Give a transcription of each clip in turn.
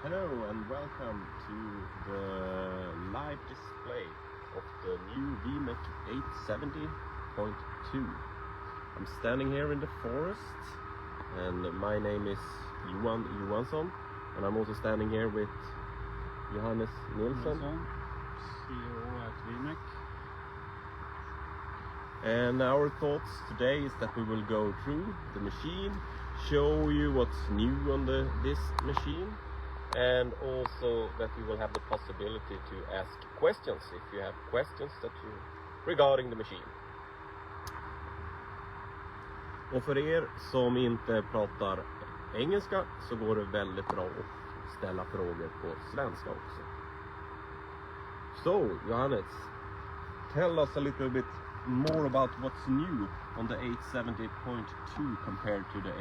Hello and welcome to the live display of the new Vimek 870.2. I'm standing here in the forest and my name is Johan Johansson and I'm also standing here with Johannes Nilsson, CEO at Vimek. And our thoughts today is that we will go through the machine, show you what's new on this machine, and also that we will have the possibility to ask questions if you have questions regarding the machine. Och för er som inte pratar engelska så går det väldigt bra att ställa frågor på svenska också. So, Johannes, tell us a little bit more about what's new on the 870.2 compared to the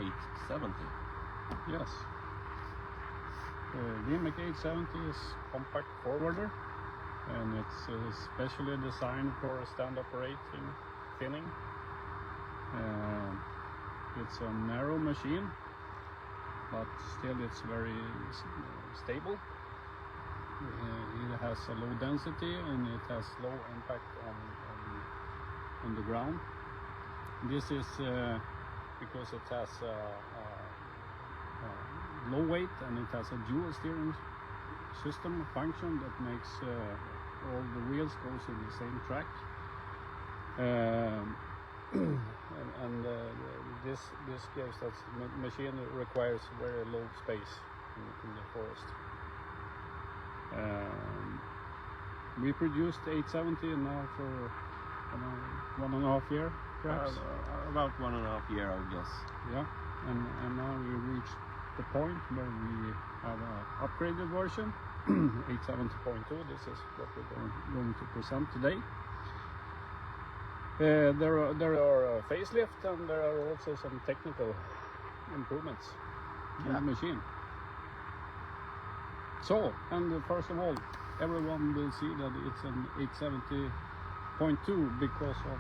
870. Yes. Vimek 870 is compact forwarder and it's specially designed for stand operating thinning. It's a narrow machine, but still it's very stable. It has a low density and it has low impact on the ground. This is because it has low weight and it has a dual steering system function that makes all the wheels goes in the same track. And this gives that machine requires very low space in the forest. We produced 870 now for 1.5 years, perhaps. About 1.5 years, I guess. Yeah, and now we reached the point where we have an upgraded version, 870.2. This is what we're going to present today. There are a facelift and there are also some technical improvements in the machine. So, and first of all, everyone will see that it's an 870.2 because of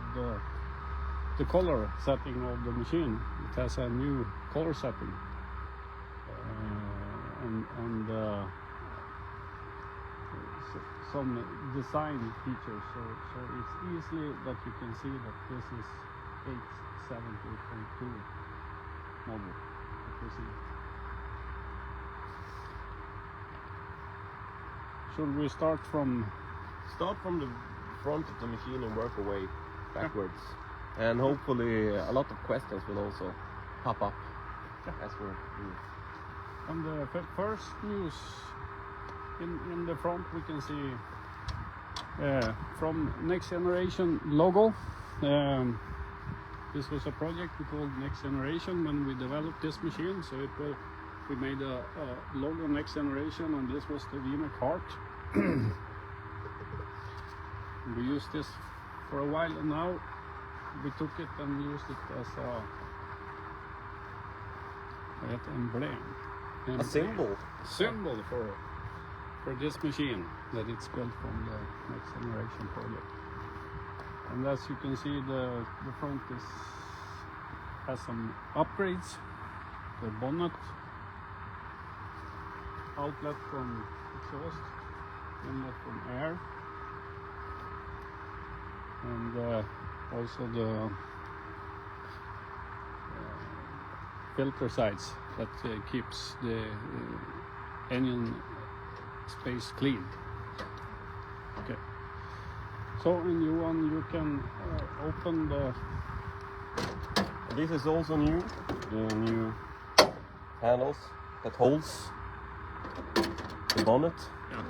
the color setting of the machine. It has a new color setting and some design features. So it's easily that you can see that this is 870.2 model. Should we start from the front of the machine and work our way backwards? And hopefully a lot of questions will also pop up as we're doing. On the first news in the front we can see from Next Generation logo. This was a project we called Next Generation when we developed this machine, so we made a logo Next Generation, and this was the Vimek heart. We used this for a while and now we took it and used it as a symbol for this machine, that it's built from the Next Generation project. And as you can see, the front has some upgrades. The bonnet, outlet from exhaust, inlet from air, and also the filter sides that keeps the engine space clean. Okay. So in you can open the. This is also new. The new handles that holds the bonnet. Yeah.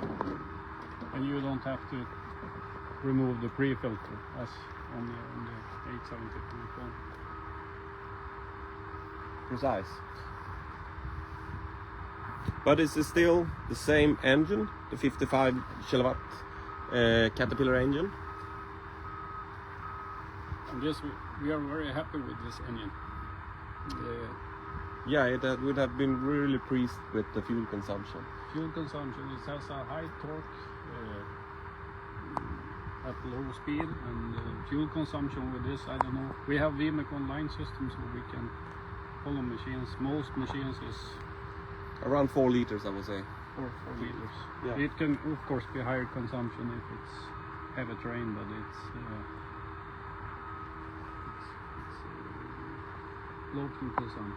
And you don't have to remove the pre-filter as on the 870.1. Precise. But it's still the same engine, the 55 kilowatt Caterpillar engine. And yes, we are very happy with this engine. Yeah, it would have been really pleased with the fuel consumption. Fuel consumption, it has a high torque at low speed, and fuel consumption with this, I don't know. We have Vimek online systems where we can follow machines. Most machines is around 4 liters, I would say. for 4 liters. Yeah. It can of course be higher consumption if it's heavy terrain, but it's low fuel consumption.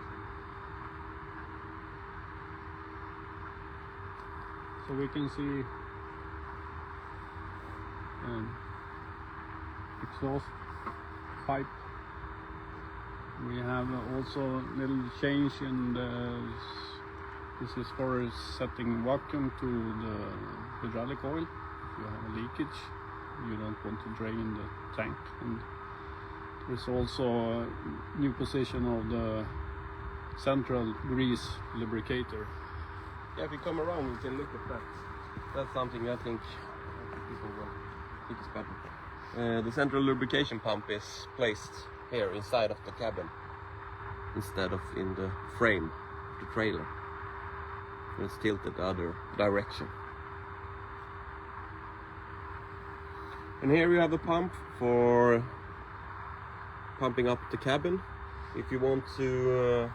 So we can see exhaust pipe. We have also a little change in the. This is for setting vacuum to the hydraulic oil. If you have a leakage, you don't want to drain the tank. And there's also a new position of the central grease lubricator. Yeah, if you come around, you can look at that. That's something I think people will think is better. The central lubrication pump is placed here inside of the cabin instead of in the frame of the trailer. It's tilted the other direction. And here you have a pump for pumping up the cabin. If you want to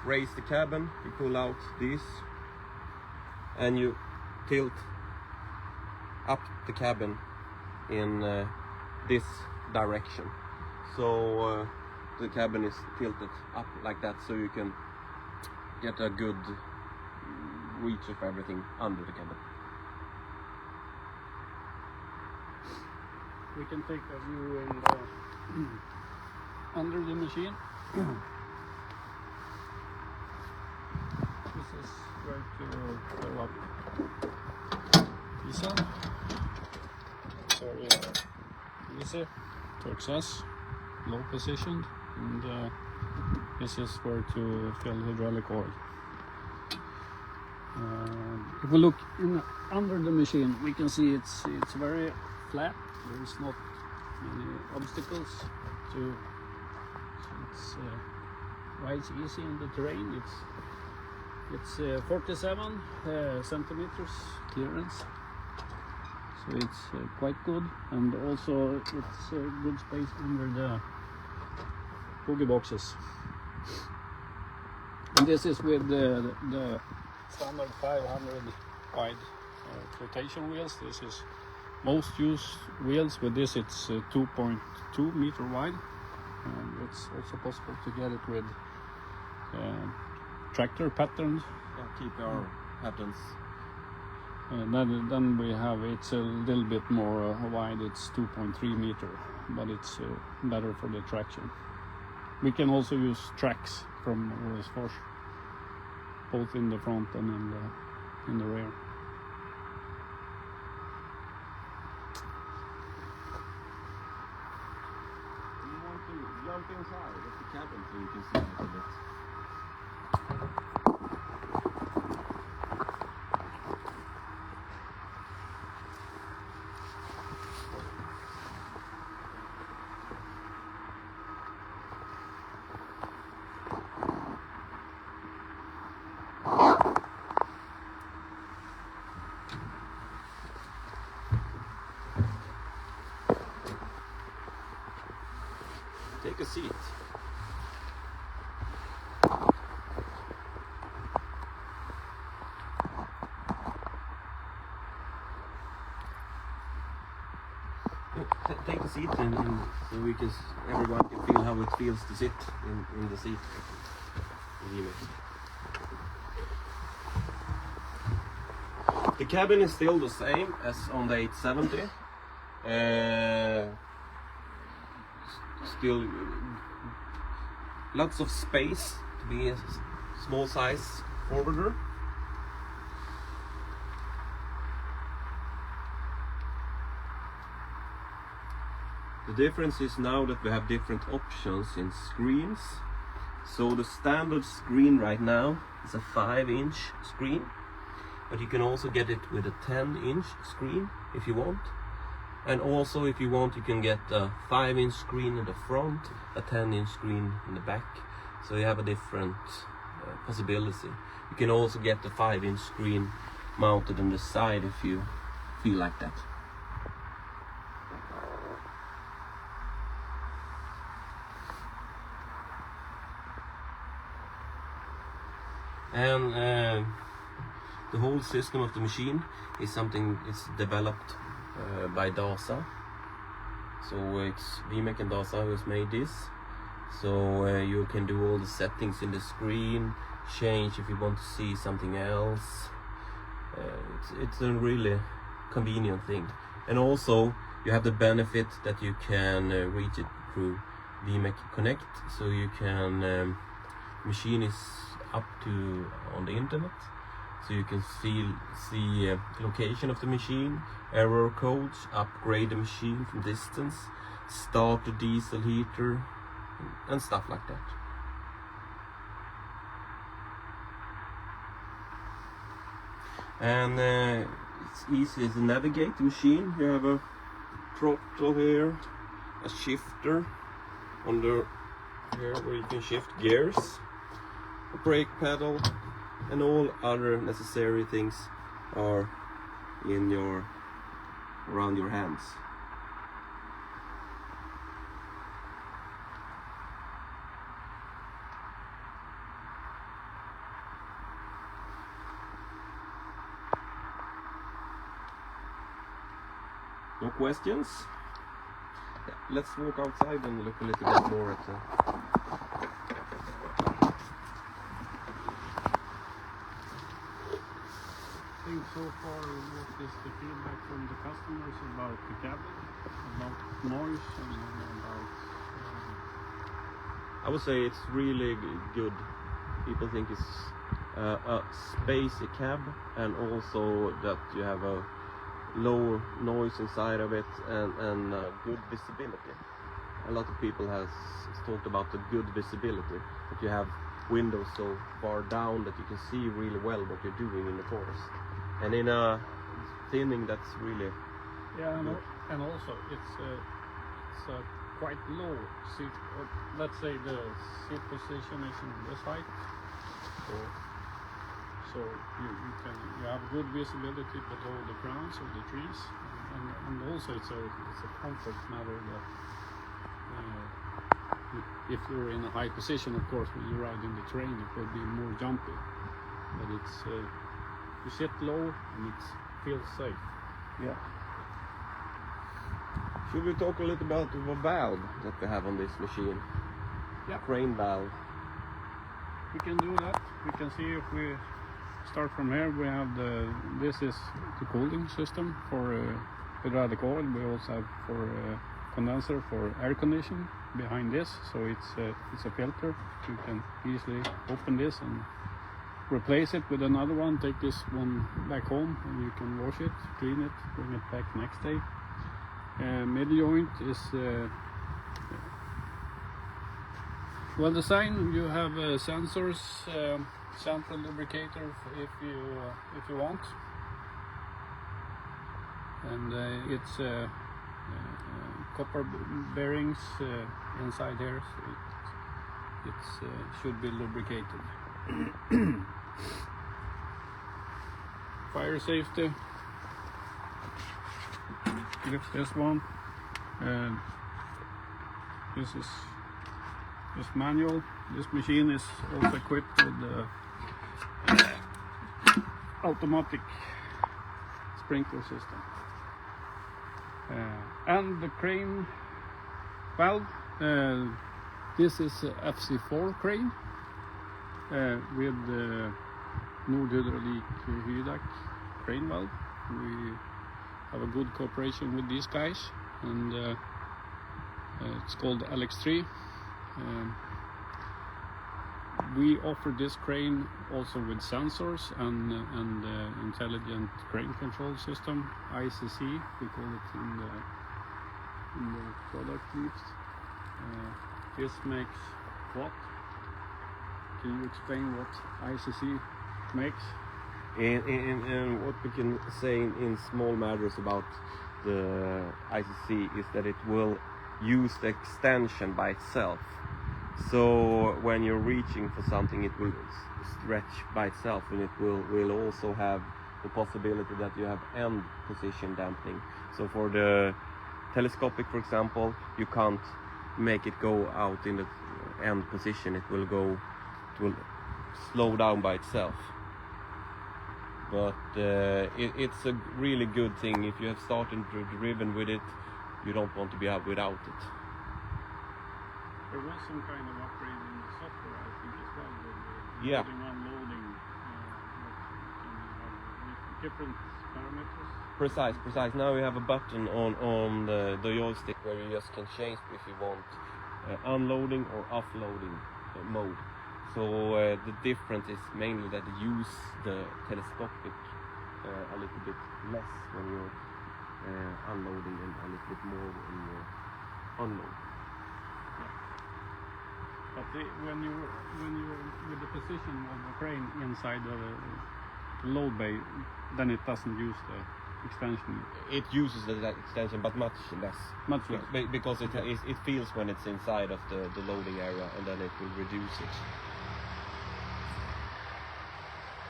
raise the cabin, you pull out this and you tilt up the cabin in this direction. So the cabin is tilted up like that, so you can get a good reach of everything under the cabin. We can take a view in under the machine. This is where to fill up diesel. Very easy to access, low positioned, and this is where to fill hydraulic oil. If we look under the machine, we can see it's very flat. There is not many obstacles to. So it's rides easy in the terrain. It's 47 centimeters clearance, so it's quite good, and also it's good space under the boogie boxes. And this is with the standard 500 wide flotation wheels. This is most used wheels. With this it's 2.2 meter wide, and it's also possible to get it with tractor patterns. Yeah, keep our patterns. Then we have, it's a little bit more wide, it's 2.3 meter, but it's better for the traction. We can also use tracks from OS4, both in the front and in the rear. You want to jump inside of the cabin so you can see a little bit. Take a seat. Take a seat and so everyone can feel how it feels to sit in the seat. The cabin is still the same as on the 870. Still lots of space to be a small size forwarder. The difference is now that we have different options in screens. So the standard screen right now is a 5-inch screen, but you can also get it with a 10-inch screen if you want. And also, if you want, you can get a 5-inch screen in the front, a 10-inch screen in the back. So you have a different possibility. You can also get the 5-inch screen mounted on the side if you feel like that. And the whole system of the machine is something it's developed by DASA. So it's Vimek and DASA who has made this. So you can do all the settings in the screen, change if you want to see something else. It's a really convenient thing. And also you have the benefit that you can reach it through Vimek Connect. So you can, machine is up to on the internet. So you can see location of the machine, error codes, upgrade the machine from distance, start the diesel heater, and stuff like that. And it's easy to navigate the machine. You have a throttle here, a shifter under here where you can shift gears, a brake pedal, and all other necessary things are in around your hands. No questions? Yeah, let's walk outside and look a little bit more at the... I think so far, what is the feedback from the customers about the cabin, about noise, and about... I would say it's really good. People think it's a spacey cab, and also that you have a low noise inside of it and good visibility. A lot of people has talked about the good visibility, that you have windows so far down that you can see really well what you're doing in the forest. And in a thinning, that's really good. And also it's a quite low seat. Let's say the seat position is in this height, so you have good visibility below the crowns of the trees, and also it's a comfort matter that if you're in a high position, of course, when you ride in the train, it will be more jumpy. But it's you sit low and it feels safe. Yeah. Should we talk a little about the valve that we have on this machine? Yeah. Crane valve. We can do that. We can see if we start from here. We have this is the cooling system for hydraulic oil. We also have for condenser for air conditioning behind this. So it's a filter. You can easily open this and replace it with another one. Take this one back home and you can wash it, clean it, bring it back next day. Middle joint is well designed. You have sensors, central lubricator if you want, and it's copper bearings inside here, so it should be lubricated. Fire safety. Lift this one, and this is just manual. This machine is also equipped with the automatic sprinkler system, and the crane valve. This is a FC4 crane with the Nordhydraulic Hydak crane valve. We have a good cooperation with these guys, and it's called LX3. We offer this crane also with sensors and intelligent crane control system, ICC, we call it in the product list. This makes what? Can you explain what ICC makes? And what we can say in small matters about the ICC is that it will use the extension by itself. So when you're reaching for something, it will stretch by itself, and it will also have the possibility that you have end position damping. So for the telescopic, for example, you can't make it go out in the end position. It will slow down by itself. but it's a really good thing. If you have started driven with it, you don't want to be out without it. There was some kind of upgrade in the software, I think, as well, with Yeah. loading, unloading, different parameters. Precise. Now you have a button on the joystick where you just can change if you want unloading or offloading mode. So the difference is mainly that you use the telescopic a little bit less when you're unloading and a little bit more when you're unloading. But when you're with the position of the crane inside the load bay, then it doesn't use the extension. It uses the extension, but much less. Much less. Because it feels when it's inside of the loading area, and then it will reduce it.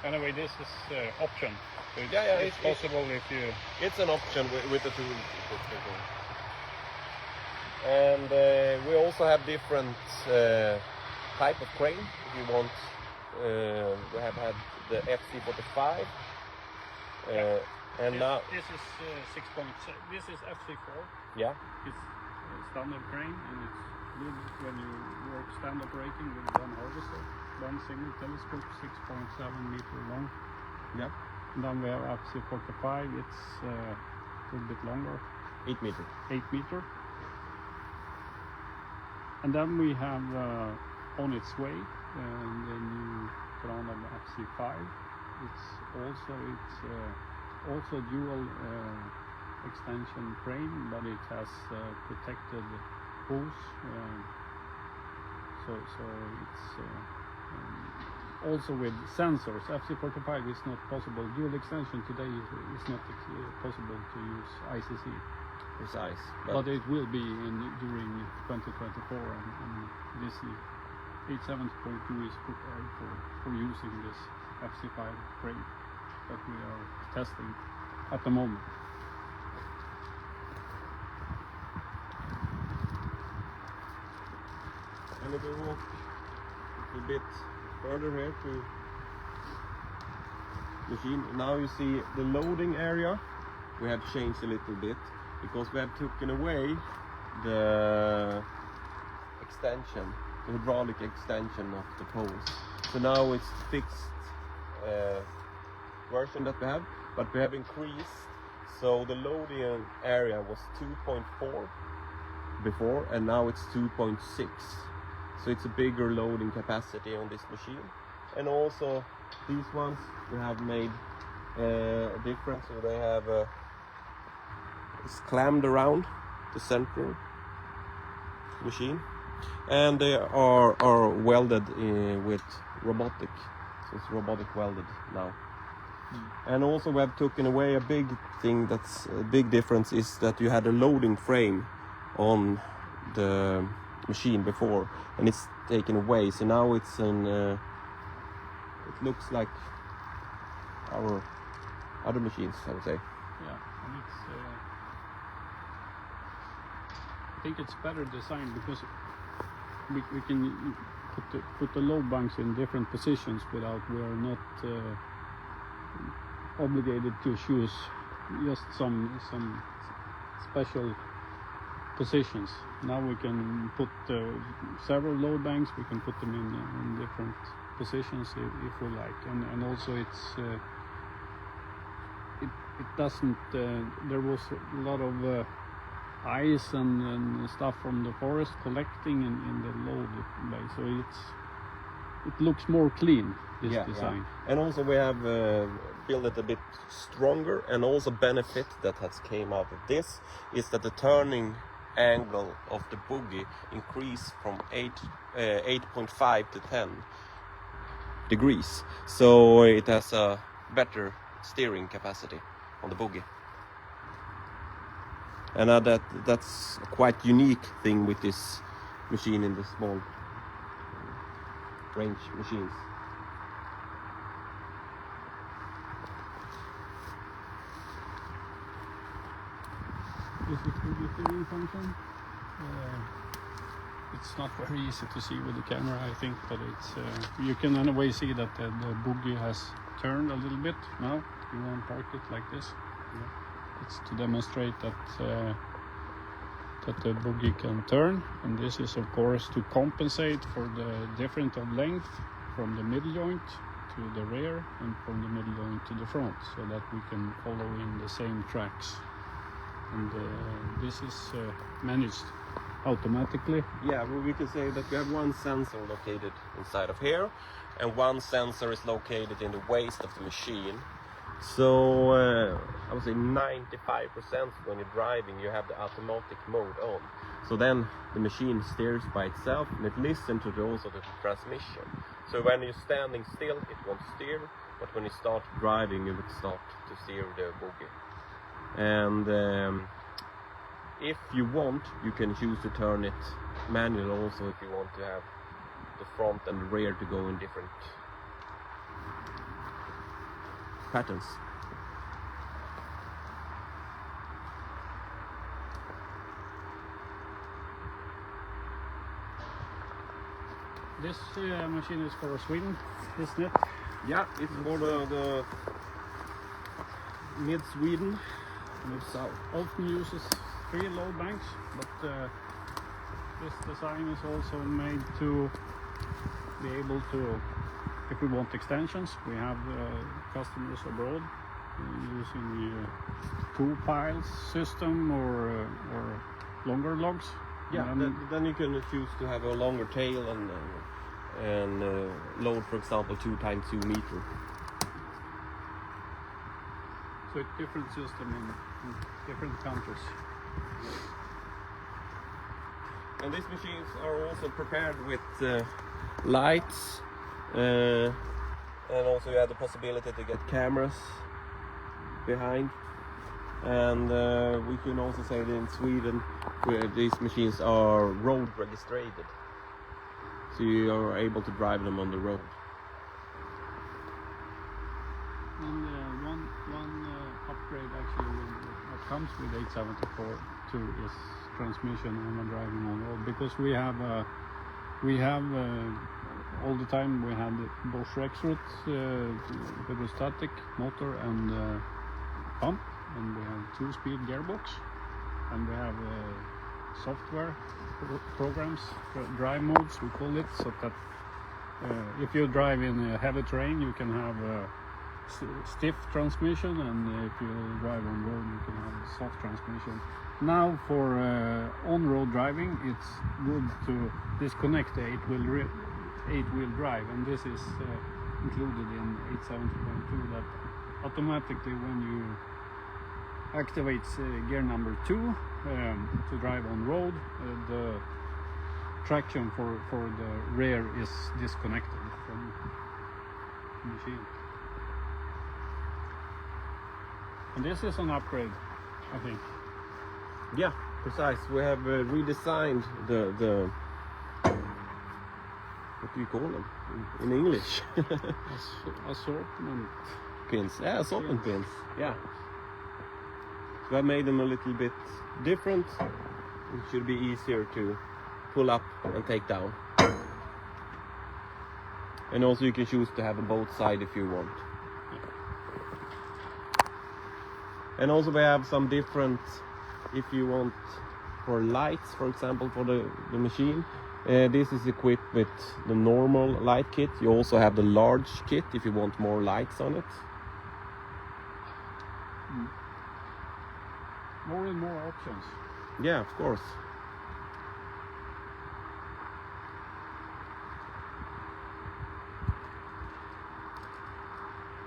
Anyway, this is option. So it's possible if you... It's an option with the tool. And we also have different type of crane. If you want, we have had the FC45. And now this is 6.7. This is FC4. Yeah. It's a standard crane, and it's good when you work stand operating with one harvester, one single telescope, 6.7 meter long. Yeah. And then we have FC45. It's a little bit longer. 8 meter. 8 meter. And then we have on its way the new Corona FC5. It's also dual extension frame, but it has protected hose. So it's also with sensors. FC45 is not possible. Dual extension today is not possible to use ICC. Precise. But it will be during 2024, and this 87.2 is prepared for using this FC5 frame that we are testing at the moment. And if we walk a bit further here to machine, now you see the loading area. We have changed a little bit because we have taken away the extension, the hydraulic extension of the poles. So now it's fixed version that we have, but we have increased. So the loading area was 2.4 before, and now it's 2.6. So it's a bigger loading capacity on this machine. And also these ones we have made a difference. So they have it's clammed around the central machine, and they are welded with robotic. So it's robotic welded now. And also we have taken away a big thing that's a big difference is that you had a loading frame on the machine before, and it's taken away. So now it's an it looks like our other machines, I would say. Yeah, and it's I think it's better designed because we can put the load banks in different positions without we are not obligated to choose just some special positions. Now we can put several load banks. We can put them in different positions if we like, and also it's it doesn't. There was a lot of ice and stuff from the forest collecting in the load bay, so it looks more clean, this design. Yeah. And also we have built it a bit stronger, and also benefit that has came out of this is that the turning angle of the bogie increased from 8.5 to 10 degrees, so it has a better steering capacity on the bogie. And that's a quite unique thing with this machine in the small range machines. This is the steering function. It's not very easy to see with the camera, I think, but it's you can anyway see that the bogie has turned a little bit now. You want to park it like this. It's to demonstrate that that the buggy can turn, and this is of course to compensate for the difference of length from the middle joint to the rear and from the middle joint to the front, so that we can follow in the same tracks. And this is managed automatically. Yeah, well, we can say that we have one sensor located inside of here, and one sensor is located in the waist of the machine. So I would say 95% when you're driving you have the automatic mode on. So then the machine steers by itself, and it listens to also the transmission. So when you're standing still it won't steer, but when you start driving you will start to steer the buggy. And if you want, you can choose to turn it manual also, if you want to have the front and the rear to go in different patterns. This machine is for Sweden, isn't it? Yeah, it's for the mid-Sweden, mid-south. Often uses 3 load banks, but this design is also made to be able to, if we want extensions, we have customers abroad using 2 piles system or longer logs. Yeah, then you can choose to have a longer tail and load, for example, 2 times 2 meter. So it's different system in different countries. And these machines are also prepared with lights, and also you have the possibility to get cameras behind. And we can also say that in Sweden where these machines are road registered, so you are able to drive them on the road. And one upgrade actually that comes with 874 too is transmission when driving on road, because we have all the time we had Bosch Rexroth hydrostatic motor and pump, and we have 2-speed gearbox, and we have software programs, drive modes we call it, so that if you drive in heavy terrain you can have stiff transmission, and if you drive on road you can have soft transmission. Now for on-road driving it's good to disconnect the 8-wheel drive, and this is included in 870.2, that automatically when you activate gear number 2 to drive on road, the traction for the rear is disconnected from the machine. And this is an upgrade, I think. Yeah, precise. We have redesigned the what do you call them in English? Assortment pins. Yeah, assortment pins. Yeah. So I made them a little bit different. It should be easier to pull up and take down. And also you can choose to have a both side if you want. And also we have some different, if you want for lights, for example, for the machine. This is equipped with the normal light kit. You also have the large kit if you want more lights on it. More and more options. Yeah, of course.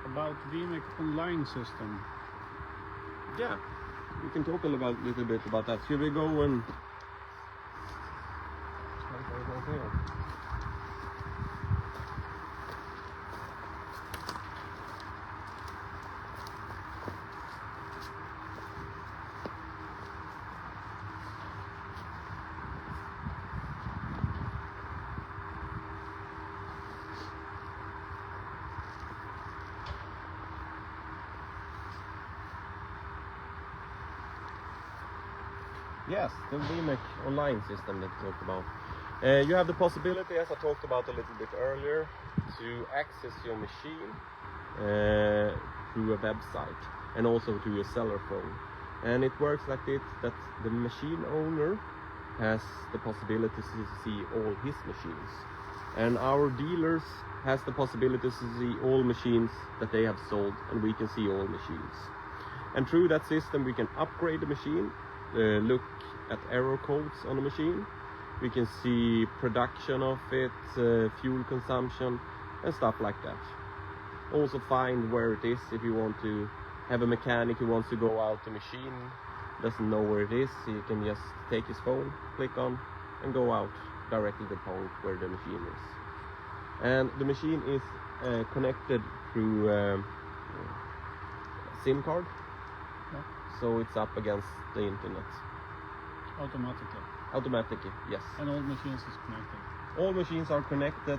About Vimek online system. Yeah, we can talk a little bit about that. Should we go and... Yes, the Vimek online system that we talked about. You have the possibility, as I talked about a little bit earlier, to access your machine through a website and also to your cellular phone. And it works like this, that the machine owner has the possibility to see all his machines, and our dealers has the possibility to see all machines that they have sold, and we can see all machines. And through that system we can upgrade the machine, look at error codes on the machine, we can see production of it, fuel consumption and stuff like that. Also find where it is. If you want to have a mechanic who wants to go out the machine, doesn't know where it is, he can just take his phone, click on and go out directly to the point where the machine is. And the machine is connected through SIM card. Yeah. So it's up against the internet. Automatically, yes. And all machines is connected. All machines are connected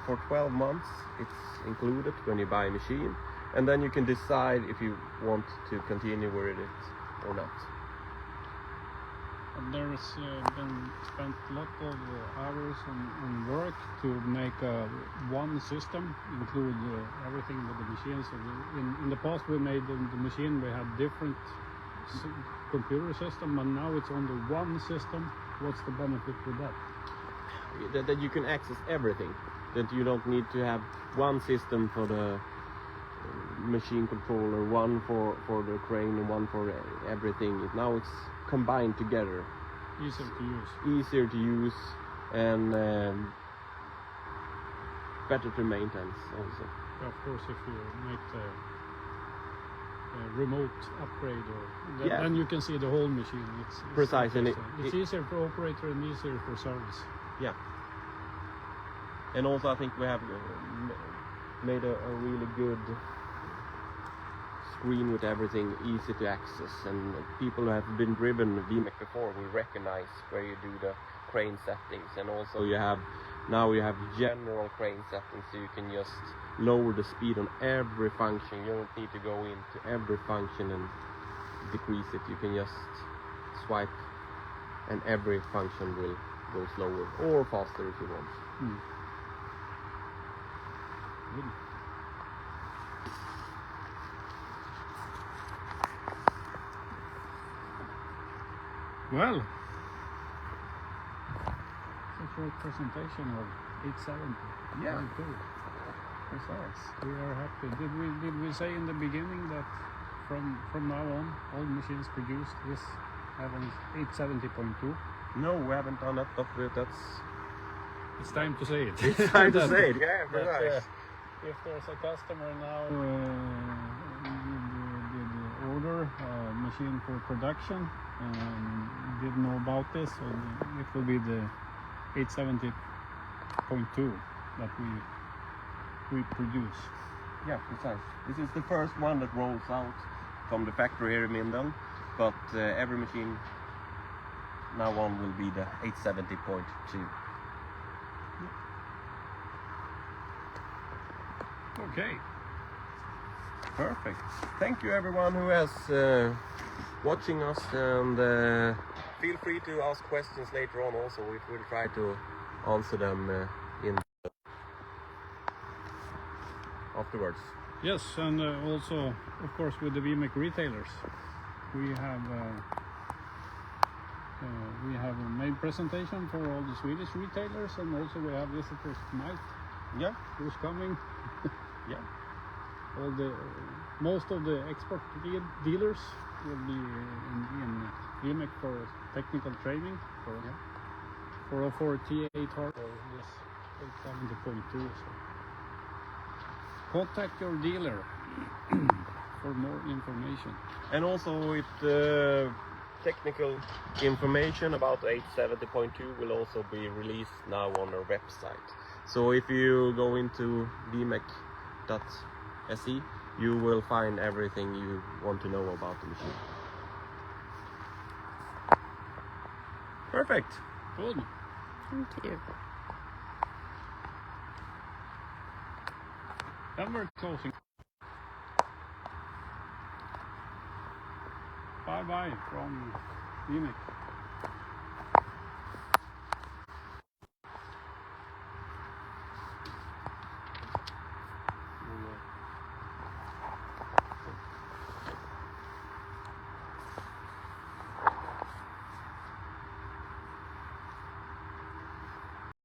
for 12 months. It's included when you buy a machine. And then you can decide if you want to continue with it or not. And there's been spent a lot of hours and work to make one system, include everything with the machines. So in the past we made the machine, we had different computer system, and now it's only one system. What's the benefit with that? That you can access everything. That you don't need to have one system for the machine controller, one for the crane and one for everything. Now it's combined together. Easier to use and better to maintain also. Yeah, of course, if you make the remote upgrade, or then you can see the whole machine. It's precisely. It's easier for operator and easier for service. Yeah. And also I think we have made a really good screen with everything easy to access, and people who have been driven Vimek before will recognize where you do the crane settings. And also you have general crane settings, so you can just lower the speed on every function. You don't need to go into every function and decrease it. You can just swipe and every function will go slower or faster if you want. Good. Well, it's a short presentation of 870. Yeah. Very cool. Precise. We are happy. Did we say in the beginning that from now on all machines produced is having 870.2? No, we haven't done that, but It's time to say it. it's time to say it. Yeah, precise. If there's a customer now did order a machine for production and didn't know about this, so it will be the 870.2 that we produce. Yeah, precise. This is the first one that rolls out from the factory here in Minden, but every machine now on will be the 870.2. Okay. Perfect. Thank you everyone who is watching us, and feel free to ask questions later on also. We will try to answer them afterwards. Yes, and also of course with the Vimek retailers we have made presentation for all the Swedish retailers, and also we have visitors tonight. Yeah. Who's coming? Yeah. Most of the export dealers will be in Vimek for technical training for 404 T8 hard or this 870.2. So contact your dealer for more information. And also with technical information about 870.2 will also be released now on our website. So if you go into vimek.se, you will find everything you want to know about the machine. Perfect. Good. Thank you. Then we're closing. Bye bye from Vimek.